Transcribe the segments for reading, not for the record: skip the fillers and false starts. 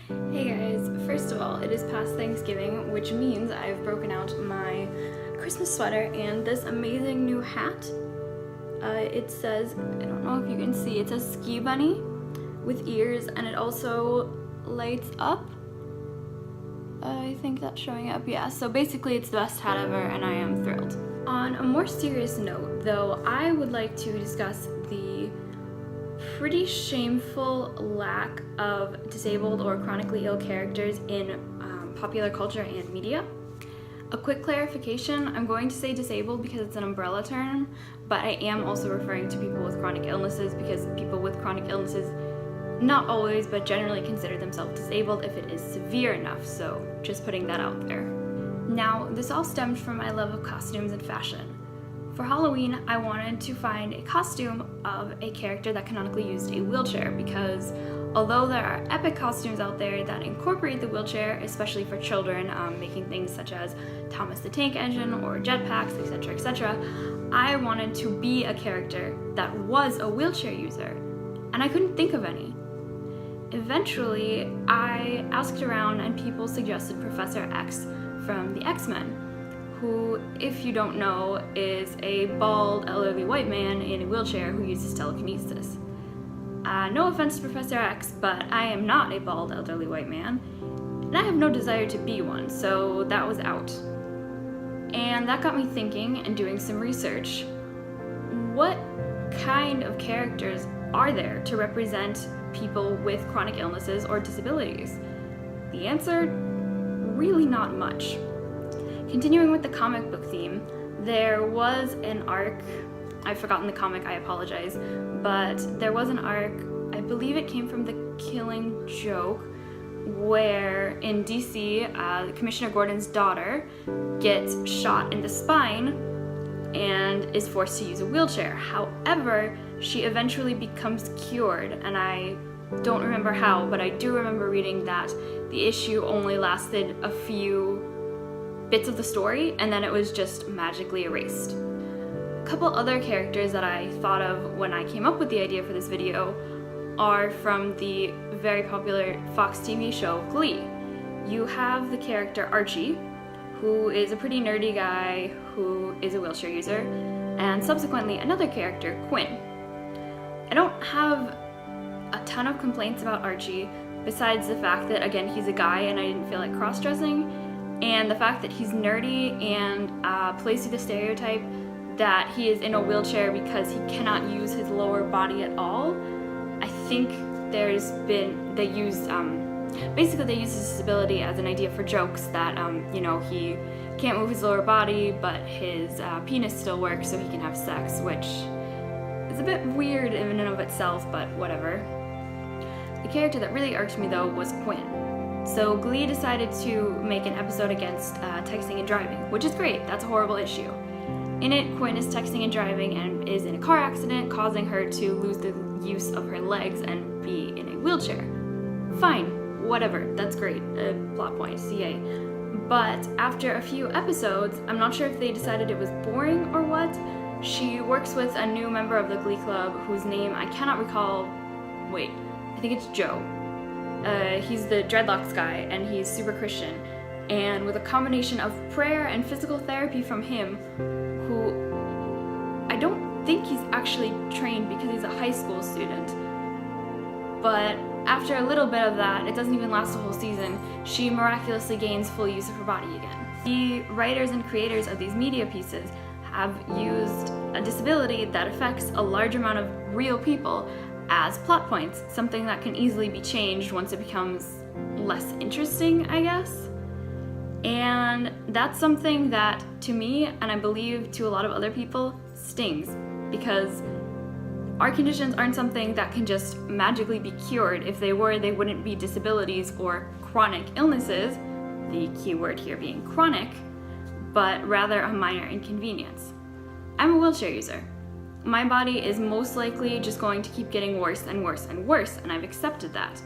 Hey guys, first of all, it is past Thanksgiving, which means I've broken out my Christmas sweater and this amazing new hat. It says, I don't know if you can see, it says Ski Bunny with ears, and it also lights up. I think that's showing up, yeah. So basically it's the best hat ever and I am thrilled. On a more serious note though, I would like to discuss the pretty shameful lack of disabled or chronically ill characters in popular culture and media. A quick clarification, I'm going to say disabled because it's an umbrella term, but I am also referring to people with chronic illnesses because people with chronic illnesses not always, but generally consider themselves disabled if it is severe enough, so just putting that out there. Now, this all stemmed from my love of costumes and fashion. For Halloween, I wanted to find a costume of a character that canonically used a wheelchair because although there are epic costumes out there that incorporate the wheelchair, especially for children, making things such as Thomas the Tank Engine or jetpacks, etc., etc., I wanted to be a character that was a wheelchair user, and I couldn't think of any. Eventually, I asked around and people suggested Professor X from the X-Men, who, if you don't know, is a bald, elderly white man in a wheelchair who uses telekinesis. No offense to Professor X, but I am not a bald, elderly white man, and I have no desire to be one, so that was out. And that got me thinking and doing some research. What kind of characters are there to represent people with chronic illnesses or disabilities? The answer, really not much. Continuing with the comic book theme, there was an arc, I've forgotten the comic, I apologize, but there was an arc, I believe it came from The Killing Joke, where in DC, Commissioner Gordon's daughter gets shot in the spine and is forced to use a wheelchair. However, she eventually becomes cured, and I don't remember how, but I do remember reading that the issue only lasted a few bits of the story, and then it was just magically erased. A couple other characters that I thought of when I came up with the idea for this video are from the very popular Fox TV show Glee. You have the character Archie, who is a pretty nerdy guy who is a wheelchair user, and subsequently another character, Quinn. I don't have a ton of complaints about Archie, besides the fact that, again, he's a guy and I didn't feel like cross-dressing, and the fact that he's nerdy and plays to the stereotype that he is in a wheelchair because he cannot use his lower body at all. I think they use his disability as an idea for jokes that, he can't move his lower body, but his penis still works so he can have sex, which is a bit weird in and of itself, but whatever. The character that really irked me though was Quinn. So Glee decided to make an episode against texting and driving, which is great, that's a horrible issue. In it, Quinn is texting and driving and is in a car accident, causing her to lose the use of her legs and be in a wheelchair. Fine, whatever, that's great, plot point, yay. But after a few episodes, I'm not sure if they decided it was boring or what, she works with a new member of the Glee Club whose name I cannot recall, wait, I think it's Joe. He's the dreadlocks guy, and he's super Christian. And with a combination of prayer and physical therapy from him, who I don't think he's actually trained because he's a high school student. But after a little bit of that, it doesn't even last a whole season, she miraculously gains full use of her body again. The writers and creators of these media pieces have used a disability that affects a large amount of real people as plot points, something that can easily be changed once it becomes less interesting, I guess. And that's something that, to me, and I believe to a lot of other people, stings, because our conditions aren't something that can just magically be cured. If they were, they wouldn't be disabilities or chronic illnesses, the key word here being chronic, but rather a minor inconvenience. I'm a wheelchair user. My body is most likely just going to keep getting worse and worse and worse, and I've accepted that.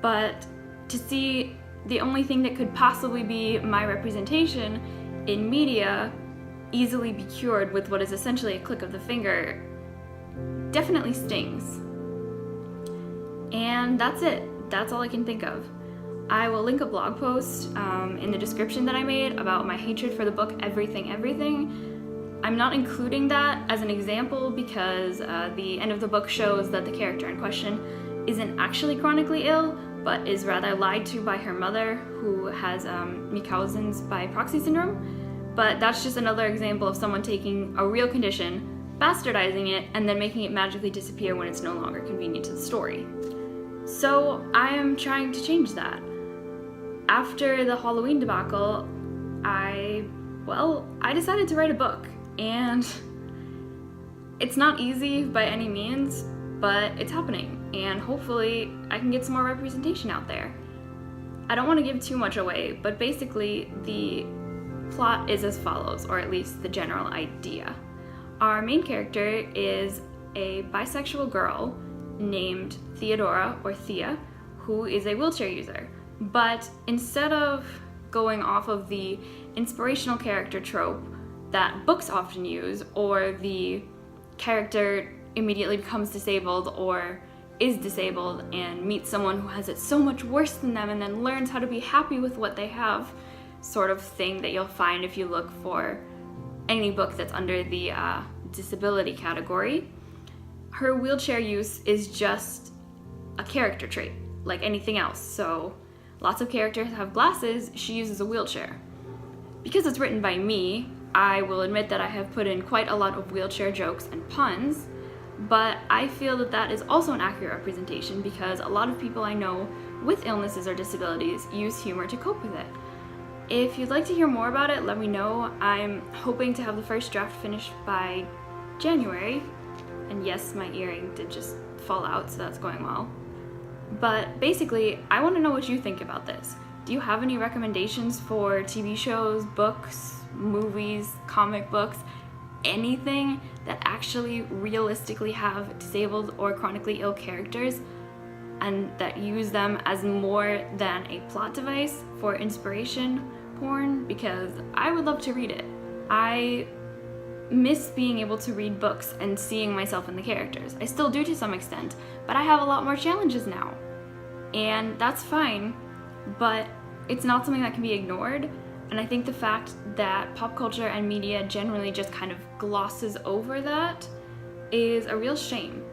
But to see the only thing that could possibly be my representation in media easily be cured with what is essentially a click of the finger definitely stings. And that's it. That's all I can think of. I will link a blog post in the description that I made about my hatred for the book Everything Everything. I'm not including that as an example because the end of the book shows that the character in question isn't actually chronically ill, but is rather lied to by her mother, who has Munchausen's by proxy syndrome. But that's just another example of someone taking a real condition, bastardizing it, and then making it magically disappear when it's no longer convenient to the story. So I am trying to change that. After the Halloween debacle, I decided to write a book, and it's not easy by any means, but it's happening, and hopefully I can get some more representation out there. I don't want to give too much away, but basically the plot is as follows, or at least the general idea. Our main character is a bisexual girl named Theodora, or Thea, who is a wheelchair user. But instead of going off of the inspirational character trope that books often use, or the character immediately becomes disabled or is disabled and meets someone who has it so much worse than them and then learns how to be happy with what they have, sort of thing that you'll find if you look for any book that's under the disability category, her wheelchair use is just a character trait, like anything else. So lots of characters have glasses, she uses a wheelchair. Because it's written by me, I will admit that I have put in quite a lot of wheelchair jokes and puns, but I feel that that is also an accurate representation because a lot of people I know with illnesses or disabilities use humor to cope with it. If you'd like to hear more about it, let me know. I'm hoping to have the first draft finished by January. And yes, my earring did just fall out, so that's going well. But basically, I want to know what you think about this. Do you have any recommendations for TV shows, books, movies, comic books, anything that actually realistically have disabled or chronically ill characters and that use them as more than a plot device for inspiration porn? Because I would love to read it. I miss being able to read books and seeing myself in the characters. I still do to some extent, but I have a lot more challenges now. And that's fine, but it's not something that can be ignored. And I think the fact that pop culture and media generally just kind of glosses over that is a real shame.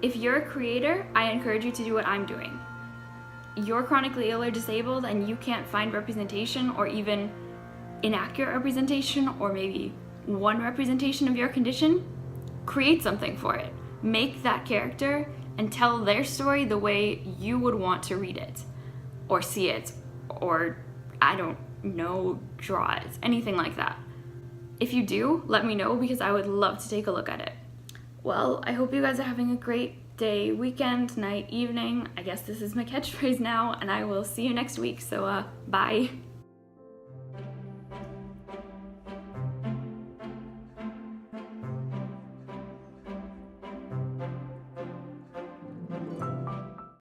If you're a creator, I encourage you to do what I'm doing. You're chronically ill or disabled and you can't find representation, or even inaccurate representation, or maybe one representation of your condition, create something for it. Make that character and tell their story the way you would want to read it, or see it, or I don't know, draw it, anything like that. If you do, let me know because I would love to take a look at it. Well, I hope you guys are having a great day, weekend, night, evening. I guess this is my catchphrase now, and I will see you next week, so bye.